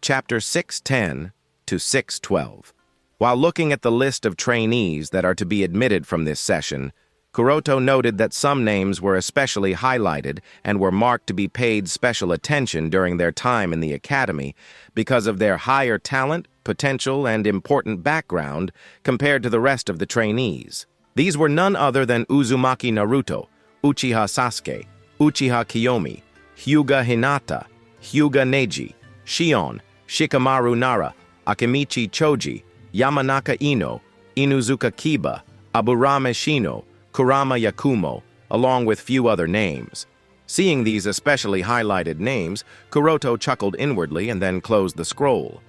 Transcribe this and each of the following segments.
Chapter 610 to 612. While looking at the list of trainees that are to be admitted from this session, Kuroto noted that some names were especially highlighted and were marked to be paid special attention during their time in the academy because of their higher talent, potential, and important background compared to the rest of the trainees. These were none other than Uzumaki Naruto, Uchiha Sasuke, Uchiha Kiyomi, Hyuga Hinata, Hyuga Neji, Shion, Shikamaru Nara, Akemichi Choji, Yamanaka Ino, Inuzuka Kiba, Aburame Shino, Kurama Yakumo, along with few other names. Seeing these especially highlighted names, Kuroto chuckled inwardly and then closed the scroll.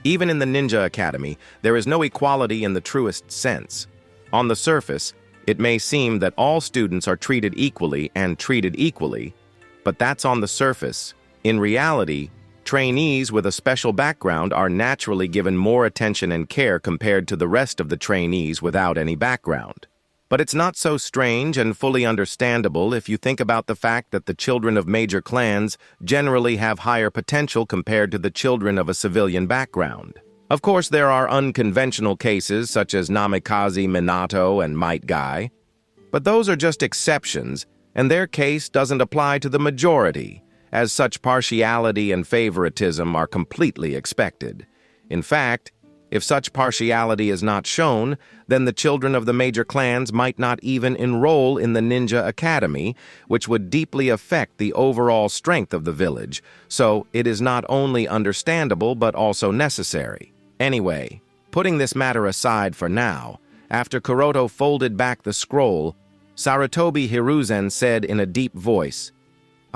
Even in the Ninja Academy, there is no equality in the truest sense. On the surface, it may seem that all students are treated equally, but that's on the surface. In reality, trainees with a special background are naturally given more attention and care compared to the rest of the trainees without any background. But it's not so strange and fully understandable if you think about the fact that the children of major clans generally have higher potential compared to the children of a civilian background. Of course, there are unconventional cases such as Namikaze Minato and Might Guy, but those are just exceptions, and their case doesn't apply to the majority, as such partiality and favoritism are completely expected. In fact, if such partiality is not shown, then the children of the major clans might not even enroll in the Ninja Academy, which would deeply affect the overall strength of the village, so it is not only understandable but also necessary. Anyway, putting this matter aside for now, after Kuroto folded back the scroll, Sarutobi Hiruzen said in a deep voice,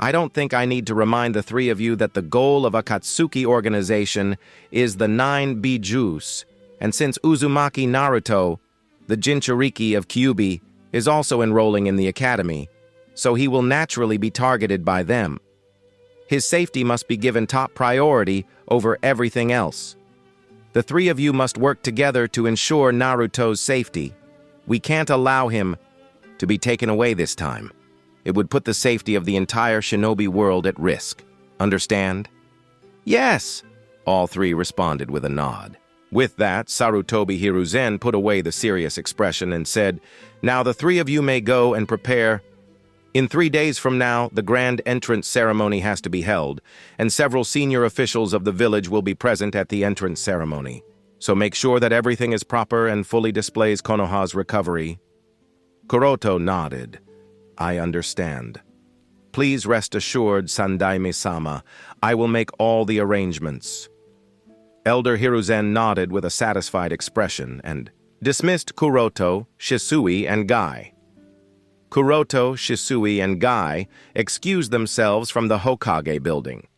"I don't think I need to remind the three of you that the goal of a Katsuki organization is the 9 Bijus, and since Uzumaki Naruto, the Jinchuriki of Kyuubi, is also enrolling in the academy, so he will naturally be targeted by them. His safety must be given top priority over everything else. The three of you must work together to ensure Naruto's safety. We can't allow him to be taken away this time. It would put the safety of the entire shinobi world at risk. Understand?" "Yes," all three responded with a nod. With that, Sarutobi Hiruzen put away the serious expression and said, "Now the three of you may go and prepare. In 3 days from now, the grand entrance ceremony has to be held, and several senior officials of the village will be present at the entrance ceremony. So make sure that everything is proper and fully displays Konoha's recovery." Kuroto nodded. "I understand. Please rest assured, Sandaime-sama, I will make all the arrangements." Elder Hiruzen nodded with a satisfied expression and dismissed Kuroto, Shisui, and Guy. Kuroto, Shisui, and Guy excused themselves from the Hokage building.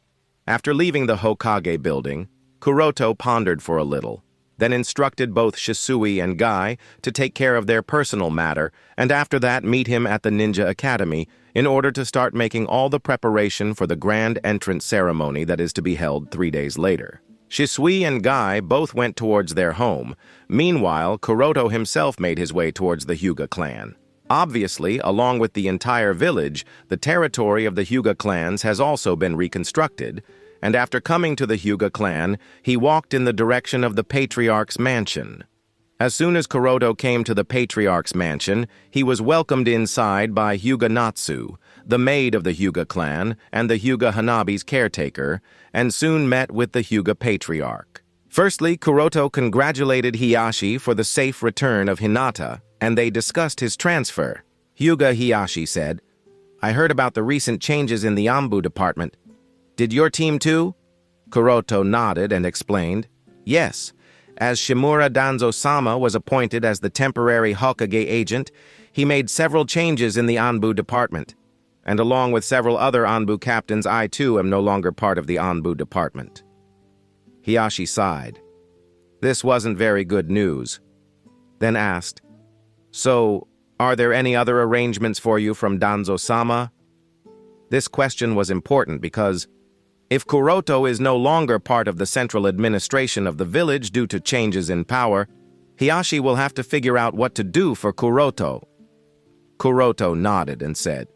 After leaving the Hokage building, Kuroto pondered for a little, then instructed both Shisui and Guy to take care of their personal matter, and after that meet him at the Ninja Academy in order to start making all the preparation for the grand entrance ceremony that is to be held 3 days later. Shisui and Guy both went towards their home. Meanwhile, Kuroto himself made his way towards the Hyuga clan. Obviously, along with the entire village, the territory of the Hyuga clans has also been reconstructed, and after coming to the Hyuga clan, he walked in the direction of the Patriarch's mansion. As soon as Kuroto came to the Patriarch's mansion, he was welcomed inside by Hyuga Natsu, the maid of the Hyuga clan and the Hyuga Hanabi's caretaker, and soon met with the Hyuga Patriarch. Firstly, Kuroto congratulated Hiyashi for the safe return of Hinata, and they discussed his transfer. Hyuga Hiyashi said, "I heard about the recent changes in the Anbu department. Did your team too?" Kuroto nodded and explained, "Yes. As Shimura Danzo-sama was appointed as the temporary Hokage agent, he made several changes in the Anbu department. And along with several other Anbu captains, I too am no longer part of the Anbu department." Hiyashi sighed. This wasn't very good news. Then asked, "So, are there any other arrangements for you from Danzo-sama?" This question was important because if Kuroto is no longer part of the central administration of the village due to changes in power, Hiyashi will have to figure out what to do for Kuroto. Kuroto nodded and said,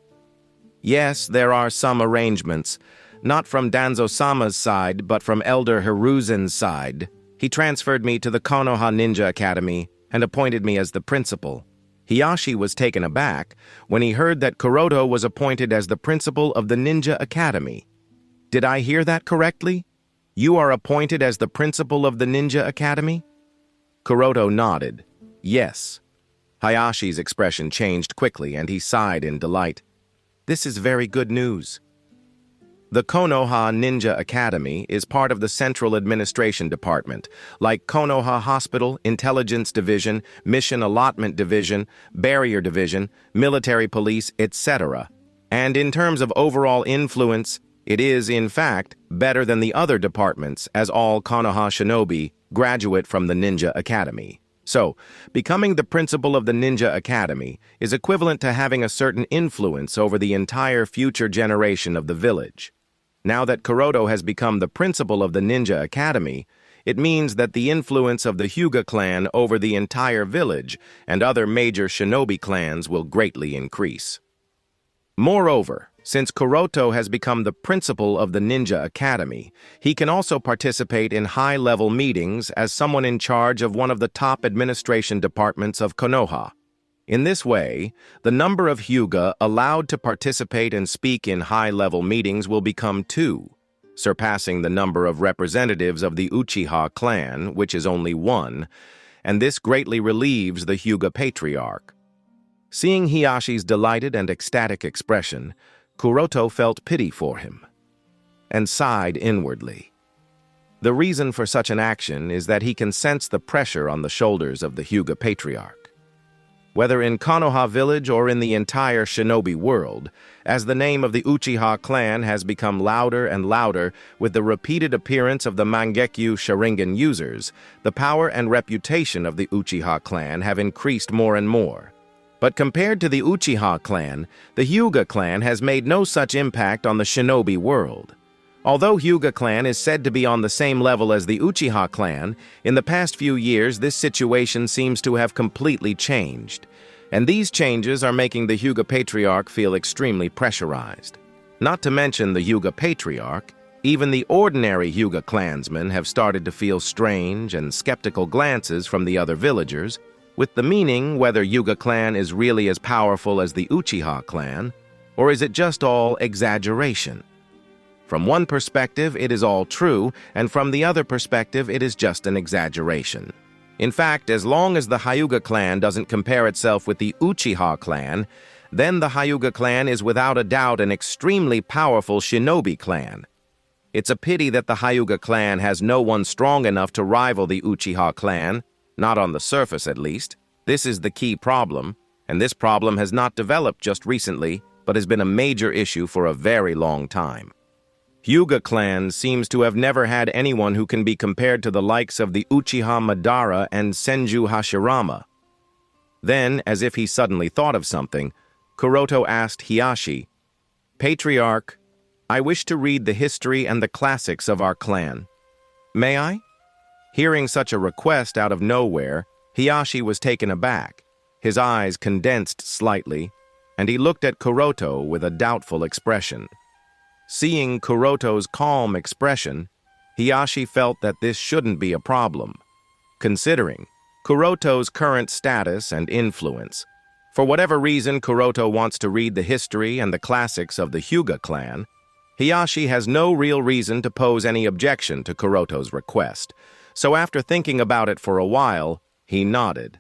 "Yes, there are some arrangements. not from Danzo-sama's side, but from Elder Hiruzen's side. He transferred me to the Konoha Ninja Academy and appointed me as the principal. Hiyashi was taken aback when he heard that Kuroto was appointed as the principal of the Ninja Academy. Did I hear that correctly? You are appointed as the principal of the Ninja Academy? Kuroto nodded. Yes. Hayashi's expression changed quickly and he sighed in delight. This is very good news. The Konoha Ninja Academy is part of the Central Administration Department, like Konoha Hospital, Intelligence Division, Mission Allotment Division, Barrier Division, Military Police, etc. And in terms of overall influence, it is, in fact, better than the other departments, as all Konoha shinobi graduate from the Ninja Academy. So, becoming the principal of the Ninja Academy is equivalent to having a certain influence over the entire future generation of the village. Now that Kuroto has become the principal of the Ninja Academy, it means that the influence of the Hyuga clan over the entire village and other major shinobi clans will greatly increase. Moreover, since Kuroto has become the principal of the Ninja Academy, he can also participate in high-level meetings as someone in charge of one of the top administration departments of Konoha. In this way, the number of Hyuga allowed to participate and speak in high-level meetings will become 2, surpassing the number of representatives of the Uchiha clan, which is only 1, and this greatly relieves the Hyuga patriarch. Seeing Hiyashi's delighted and ecstatic expression, Kuroto felt pity for him and sighed inwardly. The reason for such an action is that he can sense the pressure on the shoulders of the Hyuga patriarch. Whether in Konoha village or in the entire shinobi world, as the name of the Uchiha clan has become louder and louder with the repeated appearance of the Mangekyu Sharingan users, the power and reputation of the Uchiha clan have increased more and more. But compared to the Uchiha clan, the Hyuga clan has made no such impact on the shinobi world. Although Hyuga clan is said to be on the same level as the Uchiha clan, in the past few years this situation seems to have completely changed. And these changes are making the Hyuga patriarch feel extremely pressurized. Not to mention the Hyuga patriarch, even the ordinary Hyuga clansmen have started to feel strange and skeptical glances from the other villagers, with the meaning whether Hyuga clan is really as powerful as the Uchiha clan, or is it just all exaggeration? From one perspective, it is all true, and from the other perspective, it is just an exaggeration. In fact, as long as the Hyuga clan doesn't compare itself with the Uchiha clan, then the Hyuga clan is without a doubt an extremely powerful shinobi clan. It's a pity that the Hyuga clan has no one strong enough to rival the Uchiha clan, not on the surface at least. This is the key problem, and this problem has not developed just recently, but has been a major issue for a very long time. Hyuga clan seems to have never had anyone who can be compared to the likes of the Uchiha Madara and Senju Hashirama. Then, as if he suddenly thought of something, Kuroto asked Hiyashi, "Patriarch, I wish to read the history and the classics of our clan. May I?" Hearing such a request out of nowhere, Hiyashi was taken aback. His eyes condensed slightly, and he looked at Kuroto with a doubtful expression. Seeing Kuroto's calm expression, Hiyashi felt that this shouldn't be a problem, considering Kuroto's current status and influence. For whatever reason Kuroto wants to read the history and the classics of the Hyuga clan, Hiyashi has no real reason to pose any objection to Kuroto's request. So after thinking about it for a while, he nodded.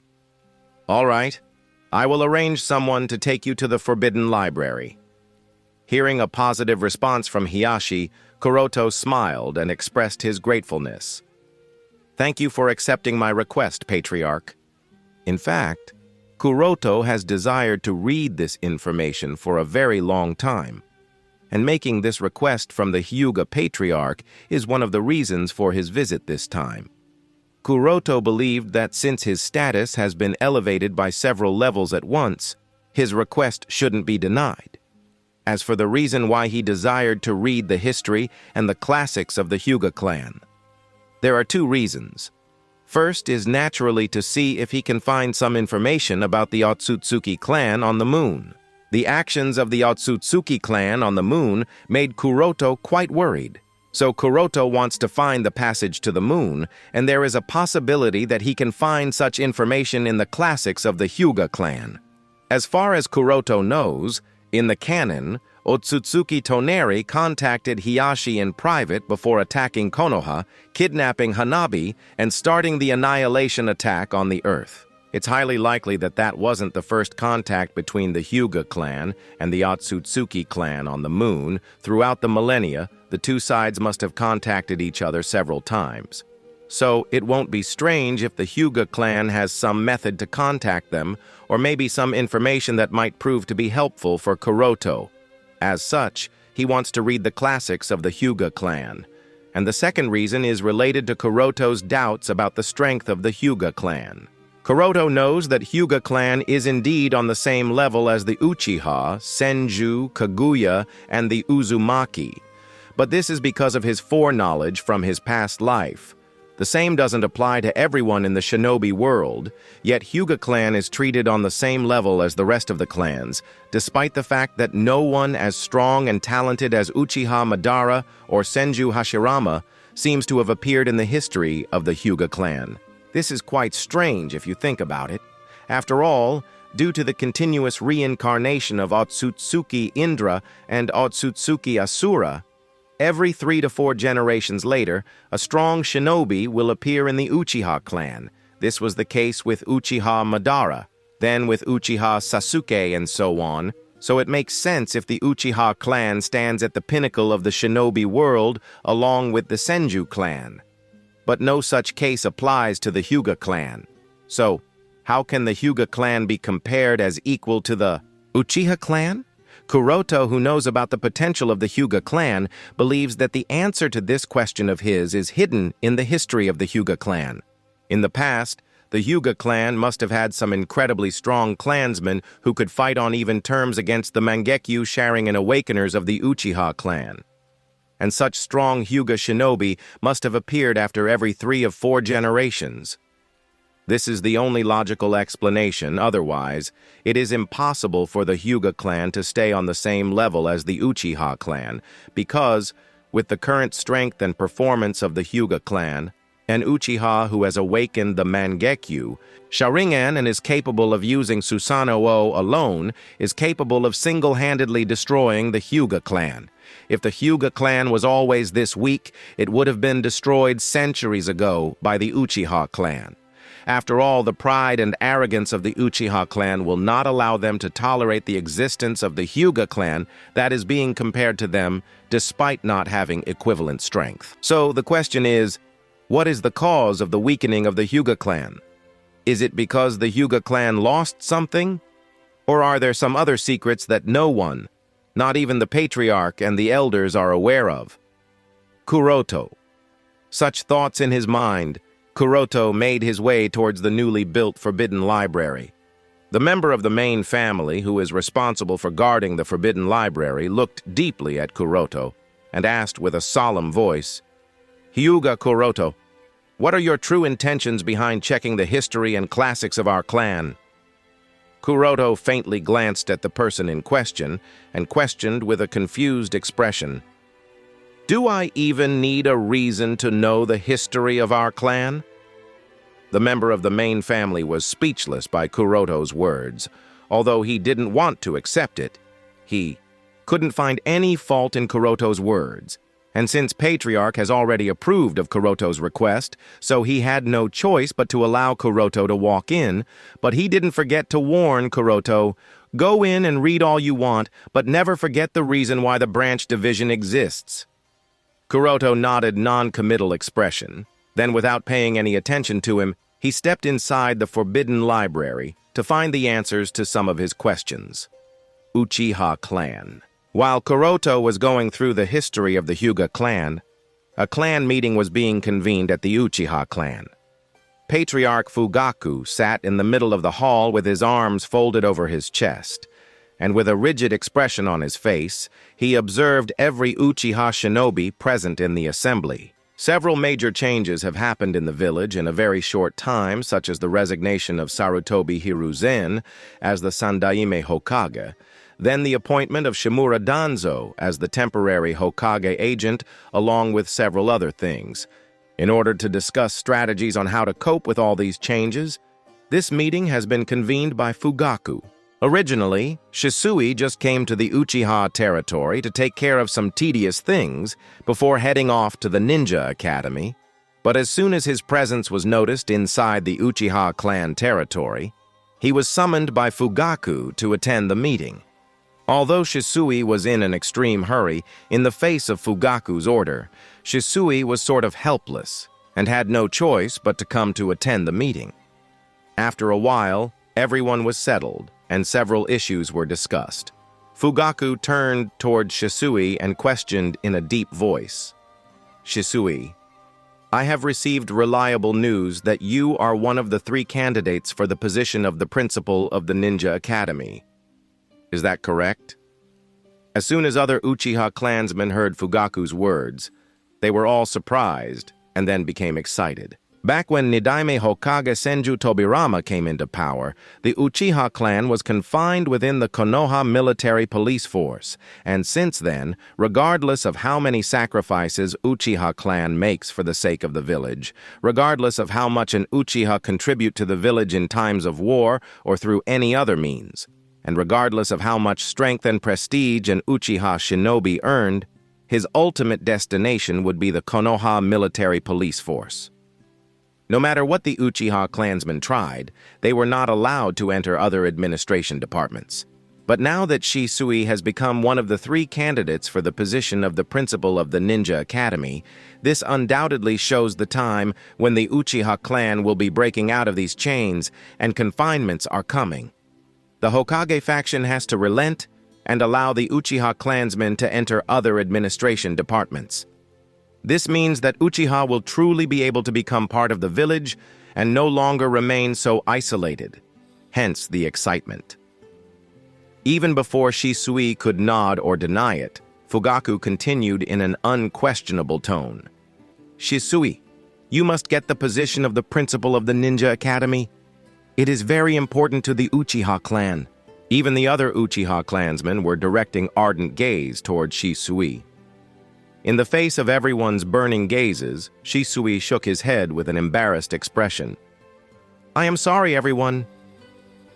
"All right, I will arrange someone to take you to the Forbidden Library." Hearing a positive response from Hiyashi, Kuroto smiled and expressed his gratefulness. "Thank you for accepting my request, Patriarch." In fact, Kuroto has desired to read this information for a very long time, and making this request from the Hyuga Patriarch is one of the reasons for his visit this time. Kuroto believed that since his status has been elevated by several levels at once, his request shouldn't be denied. As for the reason why he desired to read the history and the classics of the Hyuga clan, there are 2 reasons. First is naturally to see if he can find some information about the Otsutsuki clan on the moon. The actions of the Otsutsuki clan on the moon made Kuroto quite worried. So Kuroto wants to find the passage to the moon, and there is a possibility that he can find such information in the classics of the Hyuga clan. As far as Kuroto knows, in the canon, Otsutsuki Toneri contacted Hiyashi in private before attacking Konoha, kidnapping Hanabi, and starting the annihilation attack on the Earth. It's highly likely that that wasn't the first contact between the Hyuga clan and the Otsutsuki clan on the moon. Throughout the millennia, the two sides must have contacted each other several times. So it won't be strange if the Hyuga clan has some method to contact them, or maybe some information that might prove to be helpful for Kuroto. As such, he wants to read the classics of the Hyuga clan. And the second reason is related to Kuroto's doubts about the strength of the Hyuga clan. Kuroto knows that Hyuga clan is indeed on the same level as the uchiha, senju, kaguya, and the uzumaki. But this is because of his foreknowledge from his past life. The same doesn't apply to everyone in the shinobi world, yet Hyuga clan is treated on the same level as the rest of the clans, despite the fact that no one as strong and talented as Uchiha Madara or Senju Hashirama seems to have appeared in the history of the Hyuga clan. This is quite strange if you think about it. After all, due to the continuous reincarnation of Otsutsuki Indra and Otsutsuki Asura, every 3 to 4 generations later, a strong shinobi will appear in the Uchiha clan. This was the case with Uchiha Madara, then with Uchiha Sasuke, and so on. So it makes sense if the Uchiha clan stands at the pinnacle of the shinobi world along with the Senju clan. But no such case applies to the Hyuga clan. So, how can the Hyuga clan be compared as equal to the Uchiha clan? Kuroto, who knows about the potential of the Hyuga clan, believes that the answer to this question of his is hidden in the history of the Hyuga clan. In the past, the Hyuga clan must have had some incredibly strong clansmen who could fight on even terms against the Mangekyu Sharingan Awakeners of the Uchiha clan. And such strong Hyuga shinobi must have appeared after every 3 of 4 generations. This is the only logical explanation. Otherwise, it is impossible for the Hyuga clan to stay on the same level as the Uchiha clan, because, with the current strength and performance of the Hyuga clan, an Uchiha who has awakened the Mangekyu Sharingan and is capable of using Susanoo alone is capable of single-handedly destroying the Hyuga clan. If the Hyuga clan was always this weak, it would have been destroyed centuries ago by the Uchiha clan. After all, the pride and arrogance of the Uchiha clan will not allow them to tolerate the existence of the Hyuga clan that is being compared to them, despite not having equivalent strength. So the question is, what is the cause of the weakening of the Hyuga clan? Is it because the Hyuga clan lost something? Or are there some other secrets that no one, not even the patriarch and the elders, are aware of? Kuroto. Such thoughts in his mind, Kuroto made his way towards the newly built Forbidden Library. The member of the main family who is responsible for guarding the Forbidden Library looked deeply at Kuroto and asked with a solemn voice, "Hyuga Kuroto, what are your true intentions behind checking the history and classics of our clan?" Kuroto faintly glanced at the person in question and questioned with a confused expression, "Do I even need a reason to know the history of our clan?" The member of the main family was speechless by Kuroto's words. Although he didn't want to accept it, he couldn't find any fault in Kuroto's words. And since Patriarch has already approved of Kuroto's request, so he had no choice but to allow Kuroto to walk in, but he didn't forget to warn Kuroto, "Go in and read all you want, but never forget the reason why the branch division exists." Kuroto nodded non-committal expression. Then, without paying any attention to him, he stepped inside the Forbidden Library to find the answers to some of his questions. Uchiha clan. While Kuroto was going through the history of the Hyuga clan, a clan meeting was being convened at the Uchiha clan. Patriarch Fugaku sat in the middle of the hall with his arms folded over his chest, and with a rigid expression on his face, he observed every Uchiha shinobi present in the assembly. Several major changes have happened in the village in a very short time, such as the resignation of Sarutobi Hiruzen as the Sandaime Hokage, then the appointment of Shimura Danzo as the temporary Hokage agent, along with several other things. In order to discuss strategies on how to cope with all these changes, this meeting has been convened by Fugaku. Originally, Shisui just came to the Uchiha territory to take care of some tedious things before heading off to the Ninja Academy, but as soon as his presence was noticed inside the Uchiha clan territory, he was summoned by Fugaku to attend the meeting. Although Shisui was in an extreme hurry, in the face of Fugaku's order, Shisui was sort of helpless and had no choice but to come to attend the meeting. After a while, everyone was settled and several issues were discussed. Fugaku turned toward Shisui and questioned in a deep voice. "Shisui, I have received reliable news that you are one of the 3 candidates for the position of the principal of the Ninja Academy. Is that correct?" As soon as other Uchiha clansmen heard Fugaku's words, they were all surprised and then became excited. Back when Nidaime Hokage Senju Tobirama came into power, the Uchiha clan was confined within the Konoha military police force, and since then, regardless of how many sacrifices Uchiha clan makes for the sake of the village, regardless of how much an Uchiha contribute to the village in times of war or through any other means, and regardless of how much strength and prestige an Uchiha shinobi earned, his ultimate destination would be the Konoha military police force. No matter what the Uchiha clansmen tried, they were not allowed to enter other administration departments. But now that Shisui has become one of the 3 candidates for the position of the principal of the Ninja Academy, this undoubtedly shows the time when the Uchiha clan will be breaking out of these chains and confinements are coming. The Hokage faction has to relent and allow the Uchiha clansmen to enter other administration departments. This means that Uchiha will truly be able to become part of the village and no longer remain so isolated, hence the excitement. Even before Shisui could nod or deny it, Fugaku continued in an unquestionable tone. "Shisui, you must get the position of the principal of the Ninja Academy. It is very important to the Uchiha clan." Even the other Uchiha clansmen were directing ardent gaze toward Shisui. In the face of everyone's burning gazes, Shisui shook his head with an embarrassed expression. "I am sorry, everyone.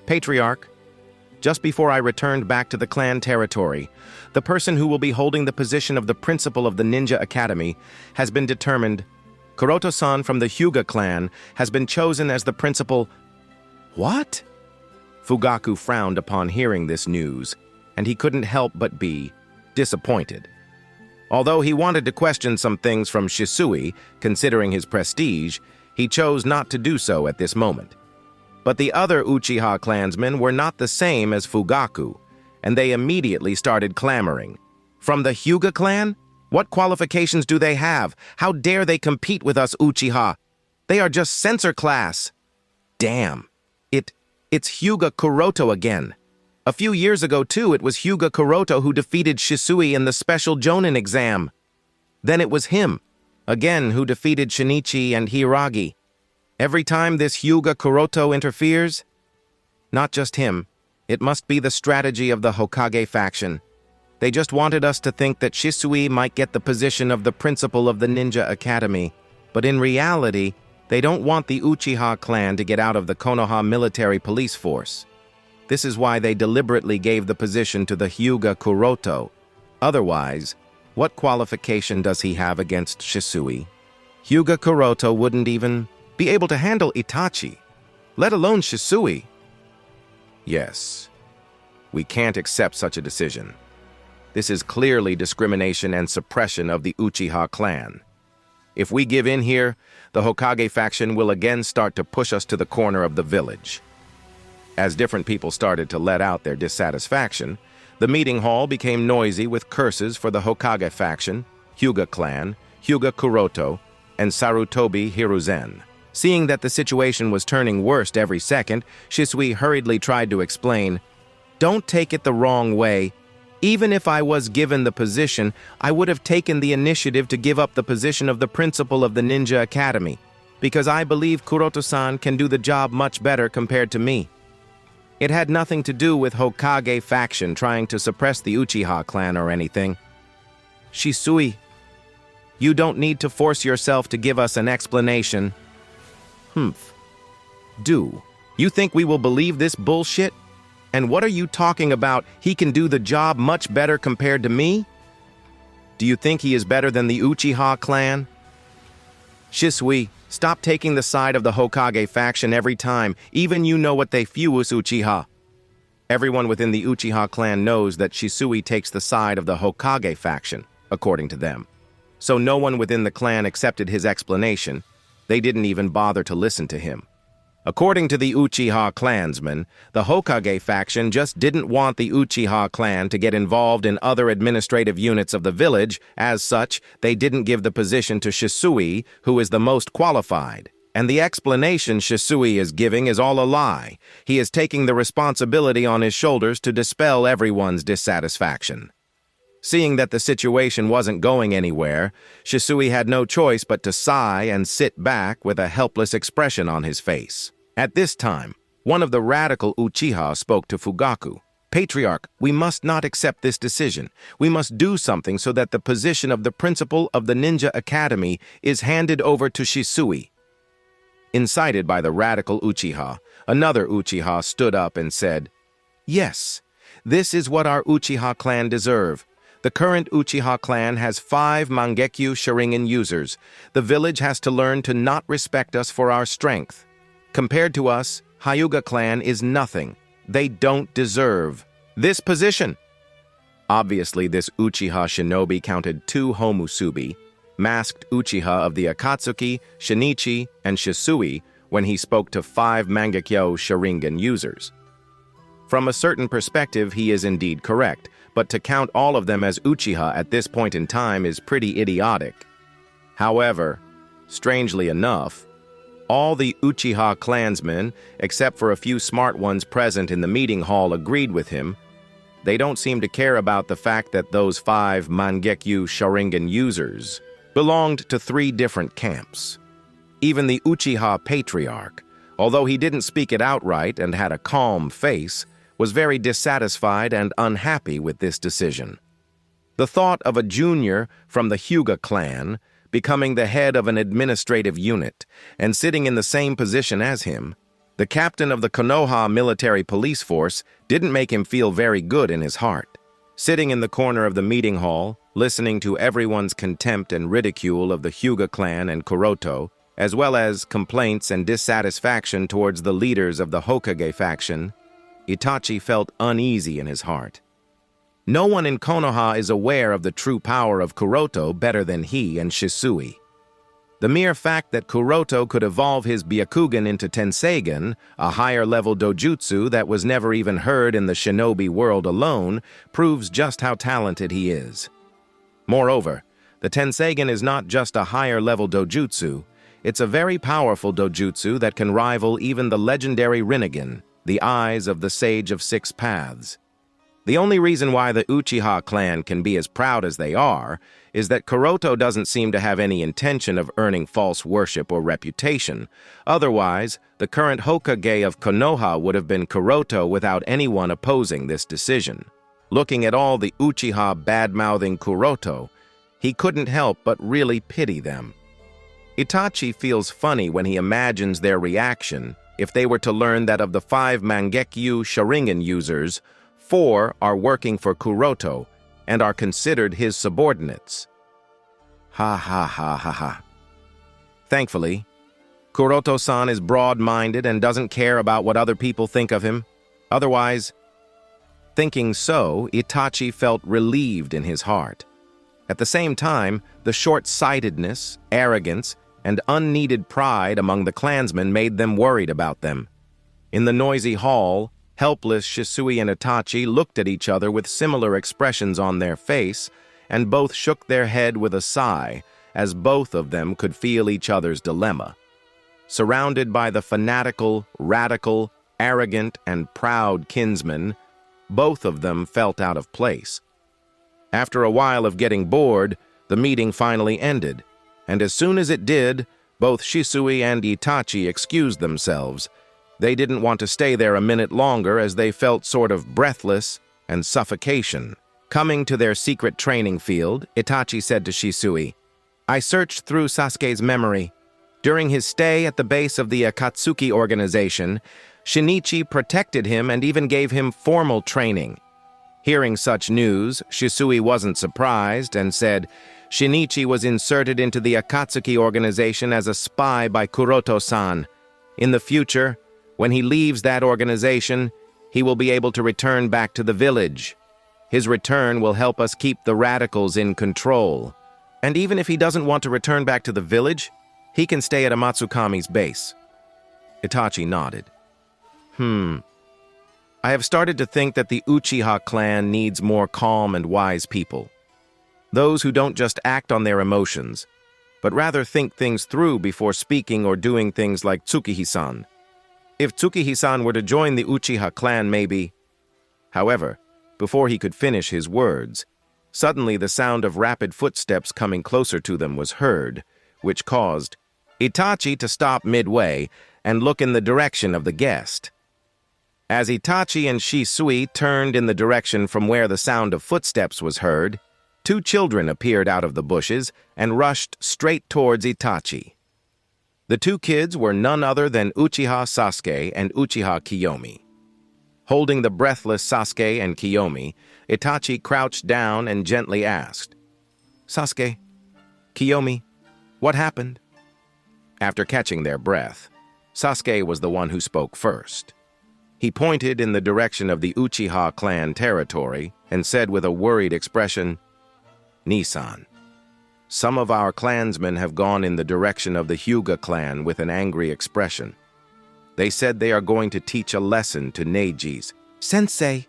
Patriarch, just before I returned back to the clan territory, the person who will be holding the position of the principal of the Ninja Academy has been determined. Kuroto-san from the Hyuga clan has been chosen as the principal." "What?" Fugaku frowned upon hearing this news, and he couldn't help but be disappointed. Although he wanted to question some things from Shisui, considering his prestige, he chose not to do so at this moment. But the other Uchiha clansmen were not the same as Fugaku, and they immediately started clamoring. "From the Hyuga clan? What qualifications do they have? How dare they compete with us Uchiha? They are just censor class." Damn, it's Hyuga Kuroto again. A few years ago, too, it was Hyuga Kuroto who defeated Shisui in the special Jonin exam. Then it was him, again, who defeated Shinichi and Hiragi. Every time this Hyuga Kuroto interferes, not just him, it must be the strategy of the Hokage faction. They just wanted us to think that Shisui might get the position of the principal of the Ninja Academy, but in reality, they don't want the Uchiha clan to get out of the Konoha military police force. This is why they deliberately gave the position to the Hyuga Kuroto. Otherwise, what qualification does he have against Shisui? Hyuga Kuroto wouldn't even be able to handle Itachi, let alone Shisui. Yes, we can't accept such a decision. This is clearly discrimination and suppression of the Uchiha clan. If we give in here, the Hokage faction will again start to push us to the corner of the village. As different people started to let out their dissatisfaction, the meeting hall became noisy with curses for the Hokage faction, Hyuga clan, Hyuga Kuroto, and Sarutobi Hiruzen. Seeing that the situation was turning worse every second, Shisui hurriedly tried to explain, "Don't take it the wrong way. Even if I was given the position, I would have taken the initiative to give up the position of the principal of the Ninja Academy, because I believe Kuroto-san can do the job much better compared to me." It had nothing to do with Hokage faction trying to suppress the Uchiha clan or anything. Shisui, you don't need to force yourself to give us an explanation. Do you think we will believe this bullshit? And what are you talking about? He can do the job much better compared to me? Do you think he is better than the Uchiha clan? Shisui, stop taking the side of the Hokage faction every time. Even you know what they fuse Uchiha. Everyone within the Uchiha clan knows that Shisui takes the side of the Hokage faction, according to them. So no one within the clan accepted his explanation. They didn't even bother to listen to him. According to the Uchiha clansmen, the Hokage faction just didn't want the Uchiha clan to get involved in other administrative units of the village. As such, they didn't give the position to Shisui, who is the most qualified. And the explanation Shisui is giving is all a lie. He is taking the responsibility on his shoulders to dispel everyone's dissatisfaction. Seeing that the situation wasn't going anywhere, Shisui had no choice but to sigh and sit back with a helpless expression on his face. At this time, one of the radical Uchiha spoke to Fugaku. Patriarch, we must not accept this decision. We must do something so that the position of the principal of the Ninja Academy is handed over to Shisui. Incited by the radical Uchiha, another Uchiha stood up and said, "Yes, this is what our Uchiha clan deserve. The current Uchiha clan has 5 Mangekyo Sharingan users. The village has to learn to not respect us for our strength. Compared to us, Hyuga clan is nothing. They don't deserve this position." Obviously, this Uchiha shinobi counted 2 Homusubi, masked Uchiha of the Akatsuki, Shinichi, and Shisui when he spoke to 5 Mangekyo Sharingan users. From a certain perspective, he is indeed correct, but to count all of them as Uchiha at this point in time is pretty idiotic. However, strangely enough, all the Uchiha clansmen, except for a few smart ones present in the meeting hall, agreed with him. They don't seem to care about the fact that those 5 Mangekyo Sharingan users belonged to 3 different camps. Even the Uchiha Patriarch, although he didn't speak it outright and had a calm face, was very dissatisfied and unhappy with this decision. The thought of a junior from the Hyuga clan becoming the head of an administrative unit and sitting in the same position as him, the captain of the Konoha military police force, didn't make him feel very good in his heart. Sitting in the corner of the meeting hall, listening to everyone's contempt and ridicule of the Hyuga clan and Kuroto, as well as complaints and dissatisfaction towards the leaders of the Hokage faction, Itachi felt uneasy in his heart. No one in Konoha is aware of the true power of Kuroto better than he and Shisui. The mere fact that Kuroto could evolve his Byakugan into Tenseigan, a higher-level dojutsu that was never even heard in the shinobi world alone, proves just how talented he is. Moreover, the Tenseigan is not just a higher-level dojutsu, it's a very powerful dojutsu that can rival even the legendary rinnegan, the eyes of the Sage of 6 Paths. The only reason why the Uchiha clan can be as proud as they are is that Kuroto doesn't seem to have any intention of earning false worship or reputation. Otherwise, the current Hokage of Konoha would have been Kuroto without anyone opposing this decision. Looking at all the Uchiha bad-mouthing Kuroto, he couldn't help but really pity them. Itachi feels funny when he imagines their reaction if they were to learn that of the 5 Mangekyo Sharingan users, 4 are working for Kuroto and are considered his subordinates. Ha ha ha ha ha. Thankfully, Kuroto-san is broad-minded and doesn't care about what other people think of him. Otherwise, thinking so, Itachi felt relieved in his heart. At the same time, the short-sightedness, arrogance, and unneeded pride among the clansmen made them worried about them. In the noisy hall, helpless Shisui and Itachi looked at each other with similar expressions on their face, and both shook their head with a sigh, as both of them could feel each other's dilemma. Surrounded by the fanatical, radical, arrogant, and proud kinsmen, both of them felt out of place. After a while of getting bored, the meeting finally ended, and as soon as it did, both Shisui and Itachi excused themselves. They didn't want to stay there a minute longer as they felt sort of breathless and suffocation. Coming to their secret training field, Itachi said to Shisui, "I searched through Sasuke's memory. During his stay at the base of the Akatsuki organization, Shinichi protected him and even gave him formal training." Hearing such news, Shisui wasn't surprised and said, "Shinichi was inserted into the Akatsuki organization as a spy by Kuroto-san. In the future, when he leaves that organization, he will be able to return back to the village. His return will help us keep the radicals in control. And even if he doesn't want to return back to the village, he can stay at Amatsukami's base." Itachi nodded. I have started to think that the Uchiha clan needs more calm and wise people. Those who don't just act on their emotions, but rather think things through before speaking or doing things like Tsukihi-san. If Tsukihi-san were to join the Uchiha clan, maybe. However, before he could finish his words, suddenly the sound of rapid footsteps coming closer to them was heard, which caused Itachi to stop midway and look in the direction of the guest. As Itachi and Shisui turned in the direction from where the sound of footsteps was heard, two children appeared out of the bushes and rushed straight towards Itachi. The two kids were none other than Uchiha Sasuke and Uchiha Kiyomi. Holding the breathless Sasuke and Kiyomi, Itachi crouched down and gently asked, "Sasuke, Kiyomi, what happened?" After catching their breath, Sasuke was the one who spoke first. He pointed in the direction of the Uchiha clan territory and said with a worried expression, "Nisan, some of our clansmen have gone in the direction of the Hyuga clan with an angry expression. They said they are going to teach a lesson to Neiji's." "Sensei."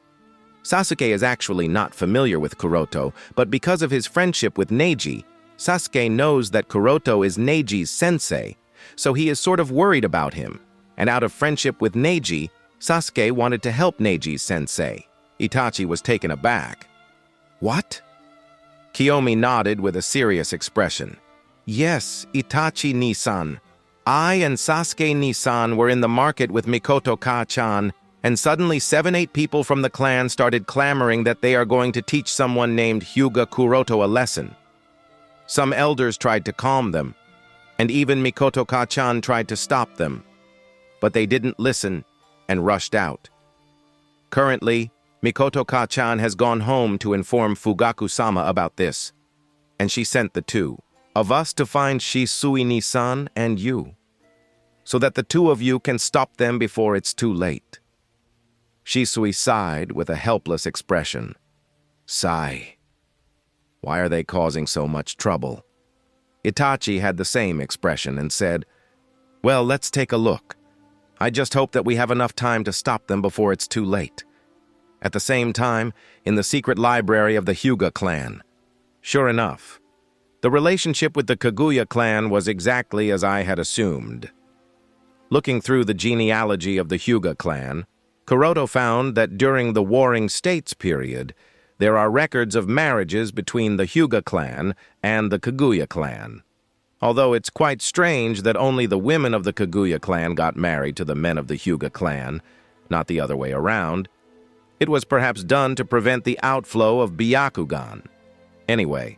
Sasuke is actually not familiar with Kuroto, but because of his friendship with Neji, Sasuke knows that Kuroto is Neiji's sensei, so he is sort of worried about him, and out of friendship with Neji, Sasuke wanted to help Neiji's sensei. Itachi was taken aback. "What?" Kiyomi nodded with a serious expression. "Yes, Itachi Nisan. I and Sasuke Nisan were in the market with Mikoto Ka-chan, and suddenly 7-8 people from the clan started clamoring that they are going to teach someone named Hyuga Kuroto a lesson. Some elders tried to calm them, and even Mikoto Ka-chan tried to stop them, but they didn't listen and rushed out. Currently, Mikoto Ka-chan has gone home to inform Fugaku-sama about this, and she sent the two of us to find Shisui Nisan and you, so that the two of you can stop them before it's too late." Shisui sighed with a helpless expression. Sigh. Why are they causing so much trouble? Itachi had the same expression and said, "Well, let's take a look. I just hope that we have enough time to stop them before it's too late." At the same time, in the secret library of the Hyuga clan. Sure enough, the relationship with the Kaguya clan was exactly as I had assumed. Looking through the genealogy of the Hyuga clan, Kuroto found that during the Warring States period, there are records of marriages between the Hyuga clan and the Kaguya clan. Although it's quite strange that only the women of the Kaguya clan got married to the men of the Hyuga clan, not the other way around, it was perhaps done to prevent the outflow of Byakugan. Anyway,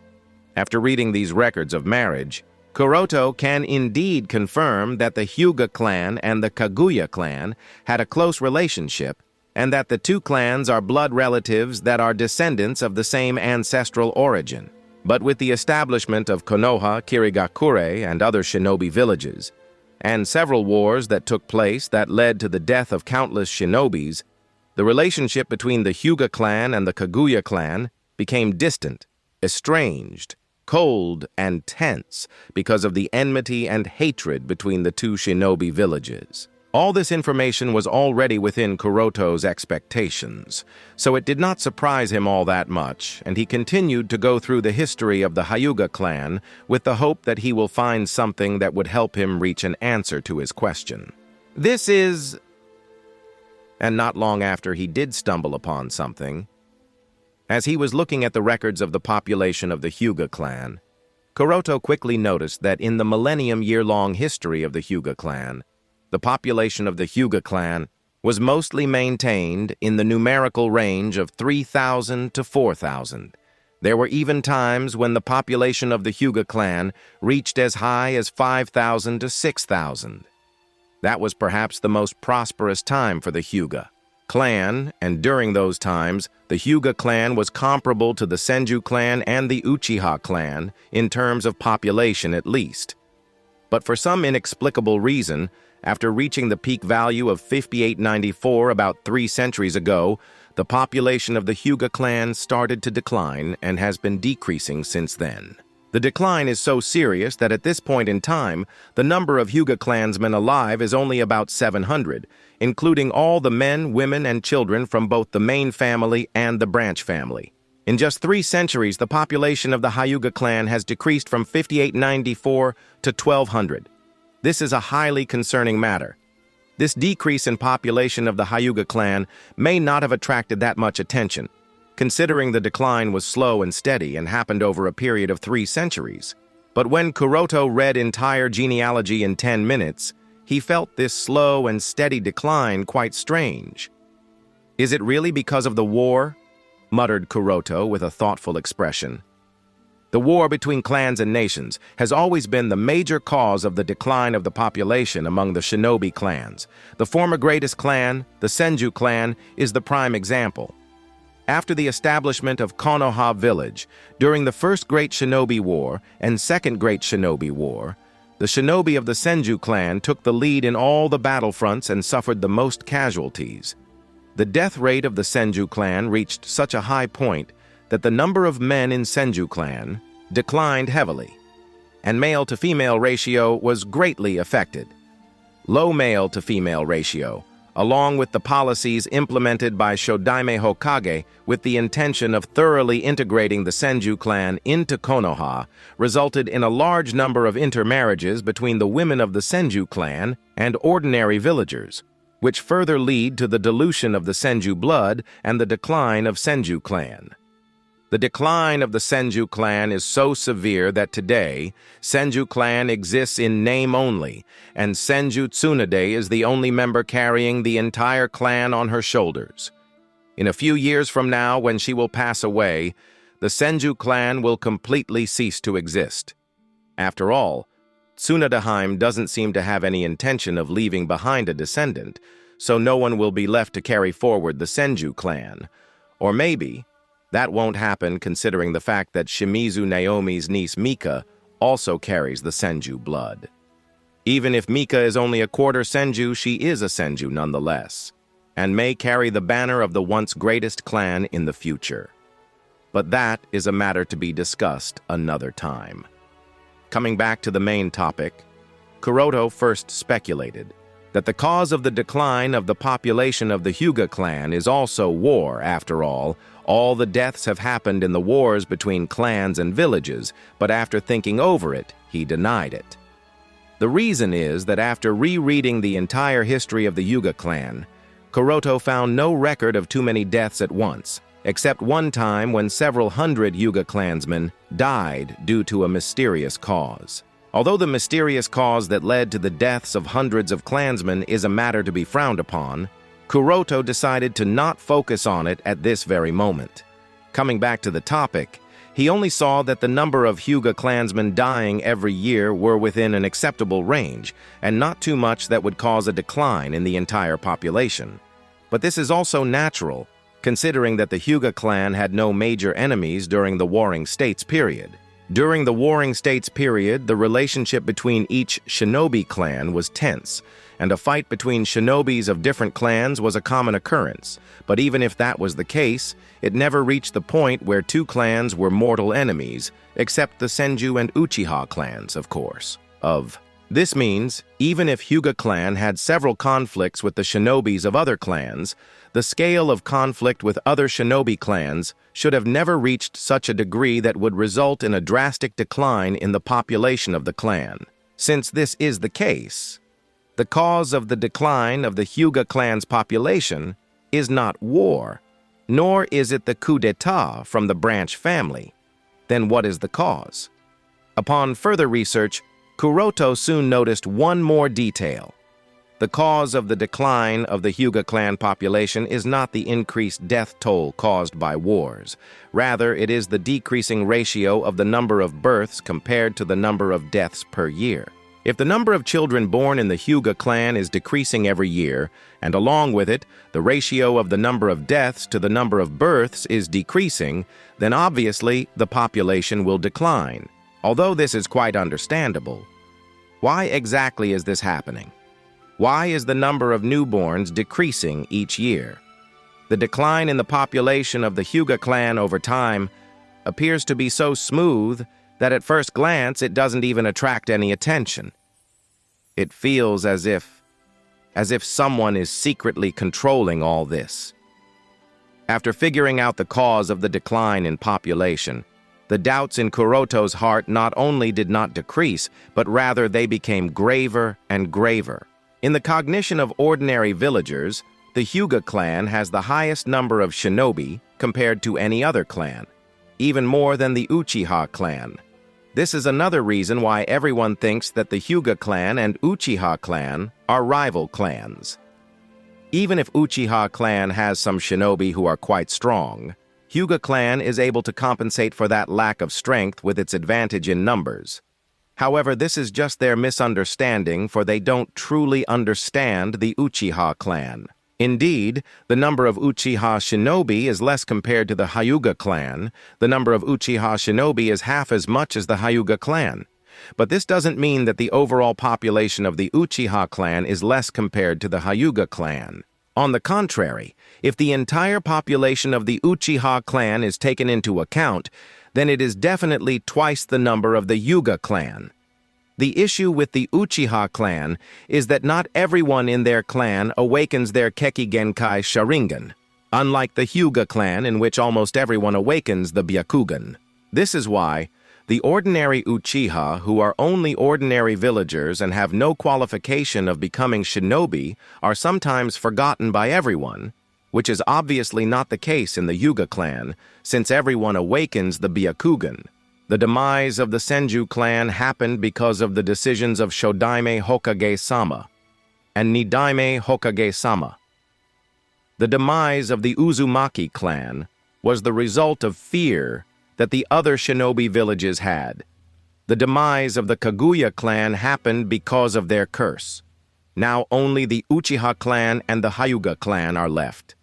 after reading these records of marriage, Kuroto can indeed confirm that the Hyuga clan and the Kaguya clan had a close relationship, and that the two clans are blood relatives that are descendants of the same ancestral origin. But with the establishment of Konoha, Kirigakure, and other shinobi villages, and several wars that took place that led to the death of countless shinobis, the relationship between the Hyuga clan and the Kaguya clan became distant, estranged, cold, and tense because of the enmity and hatred between the two shinobi villages. All this information was already within Kuroto's expectations, so it did not surprise him all that much, and he continued to go through the history of the Hyuga clan with the hope that he will find something that would help him reach an answer to his question. This is... And not long after he did stumble upon something. As he was looking at the records of the population of the Hyuga clan, Kuroto quickly noticed that in the millennium-year-long history of the Hyuga clan, the population of the Hyuga clan was mostly maintained in the numerical range of 3,000 to 4,000. There were even times when the population of the Hyuga clan reached as high as 5,000 to 6,000. That was perhaps the most prosperous time for the Hyuga clan, and during those times, the Hyuga clan was comparable to the Senju clan and the Uchiha clan, in terms of population at least. But for some inexplicable reason, after reaching the peak value of 5894 about 3 centuries ago, the population of the Hyuga clan started to decline and has been decreasing since then. The decline is so serious that at this point in time, the number of Hyuga clansmen alive is only about 700, including all the men, women, and children from both the main family and the branch family. In just 3 centuries, the population of the Hyuga clan has decreased from 5894 to 1200. This is a highly concerning matter. This decrease in population of the Hyuga clan may not have attracted that much attention, considering the decline was slow and steady and happened over a period of 3 centuries. But when Kuroto read entire genealogy in 10 minutes, he felt this slow and steady decline quite strange. "Is it really because of the war?" muttered Kuroto with a thoughtful expression. The war between clans and nations has always been the major cause of the decline of the population among the shinobi clans. The former greatest clan, the Senju clan, is the prime example. After the establishment of Konoha village, during the First Great Shinobi War and Second Great Shinobi War, the shinobi of the Senju clan took the lead in all the battlefronts and suffered the most casualties. The death rate of the Senju clan reached such a high point that the number of men in Senju clan declined heavily, and male-to-female ratio was greatly affected. Low male-to-female ratio, along with the policies implemented by Shodaime Hokage with the intention of thoroughly integrating the Senju clan into Konoha, resulted in a large number of intermarriages between the women of the Senju clan and ordinary villagers, which further lead to the dilution of the Senju blood and the decline of Senju clan. The decline of the Senju clan is so severe that today, Senju clan exists in name only, and Senju Tsunade is the only member carrying the entire clan on her shoulders. In a few years from now, when she will pass away, the Senju clan will completely cease to exist. After all, Tsunadeheim doesn't seem to have any intention of leaving behind a descendant, so no one will be left to carry forward the Senju clan. Or maybe that won't happen considering the fact that Shimizu Naomi's niece Mika also carries the Senju blood. Even if Mika is only a quarter Senju, she is a Senju nonetheless, and may carry the banner of the once greatest clan in the future. But that is a matter to be discussed another time. Coming back to the main topic, Kuroto first speculated that the cause of the decline of the population of the Hyuga clan is also war. After all the deaths have happened in the wars between clans and villages, but after thinking over it, he denied it. The reason is that after rereading the entire history of the Hyuga clan, Kuroto found no record of too many deaths at once, except one time when several hundred Hyuga clansmen died due to a mysterious cause. Although the mysterious cause that led to the deaths of hundreds of clansmen is a matter to be frowned upon, Kuroto decided to not focus on it at this very moment. Coming back to the topic, he only saw that the number of Hyuga clansmen dying every year were within an acceptable range, and not too much that would cause a decline in the entire population. But this is also natural, considering that the Hyuga clan had no major enemies during the Warring States period. During the Warring States period, the relationship between each shinobi clan was tense, and a fight between shinobis of different clans was a common occurrence. But even if that was the case, it never reached the point where two clans were mortal enemies, except the Senju and Uchiha clans, of course. This means, even if Hyuga clan had several conflicts with the shinobis of other clans, the scale of conflict with other shinobi clans should have never reached such a degree that would result in a drastic decline in the population of the clan. Since this is the case, the cause of the decline of the Hyuga clan's population is not war, nor is it the coup d'etat from the branch family. Then what is the cause? Upon further research, Kuroto soon noticed one more detail. The cause of the decline of the Hyuga clan population is not the increased death toll caused by wars. Rather, it is the decreasing ratio of the number of births compared to the number of deaths per year. If the number of children born in the Hyuga clan is decreasing every year, and along with it, the ratio of the number of deaths to the number of births is decreasing, then obviously the population will decline. Although this is quite understandable. Why exactly is this happening? Why is the number of newborns decreasing each year? The decline in the population of the Hyuga clan over time appears to be so smooth that at first glance it doesn't even attract any attention. It feels as if someone is secretly controlling all this. After figuring out the cause of the decline in population, the doubts in Kuroto's heart not only did not decrease, but rather they became graver and graver. In the cognition of ordinary villagers, the Hyuga clan has the highest number of shinobi compared to any other clan, even more than the Uchiha clan. This is another reason why everyone thinks that the Hyuga clan and Uchiha clan are rival clans. Even if Uchiha clan has some shinobi who are quite strong, Hyuga clan is able to compensate for that lack of strength with its advantage in numbers. However, this is just their misunderstanding, for they don't truly understand the Uchiha clan. Indeed, the number of Uchiha shinobi is less compared to the Hyuga clan. The number of Uchiha shinobi is half as much as the Hyuga clan. But this doesn't mean that the overall population of the Uchiha clan is less compared to the Hyuga clan. On the contrary, if the entire population of the Uchiha clan is taken into account, then it is definitely twice the number of the Hyuga clan. The issue with the Uchiha clan is that not everyone in their clan awakens their Keki Genkai Sharingan, unlike the Hyuga clan in which almost everyone awakens the Byakugan. This is why the ordinary Uchiha, who are only ordinary villagers and have no qualification of becoming shinobi, are sometimes forgotten by everyone, which is obviously not the case in the Hyuga clan, since everyone awakens the Byakugan. The demise of the Senju clan happened because of the decisions of Shodaime Hokage-sama and Nidaime Hokage-sama. The demise of the Uzumaki clan was the result of fear that the other shinobi villages had. The demise of the Kaguya clan happened because of their curse. Now only the Uchiha clan and the Hyuga clan are left.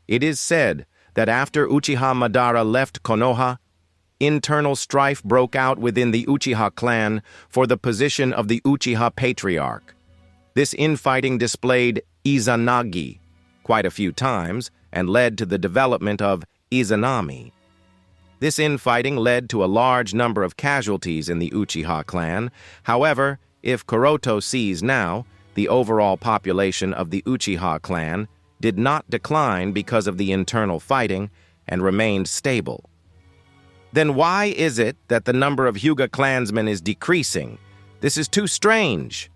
It is said that after Uchiha Madara left Konoha, internal strife broke out within the Uchiha clan for the position of the Uchiha patriarch. This infighting displayed Izanagi quite a few times and led to the development of Izanami. This infighting led to a large number of casualties in the Uchiha clan. However, if Kuroto sees now, the overall population of the Uchiha clan did not decline because of the internal fighting and remained stable. Then why is it that the number of Hyuga clansmen is decreasing? This is too strange.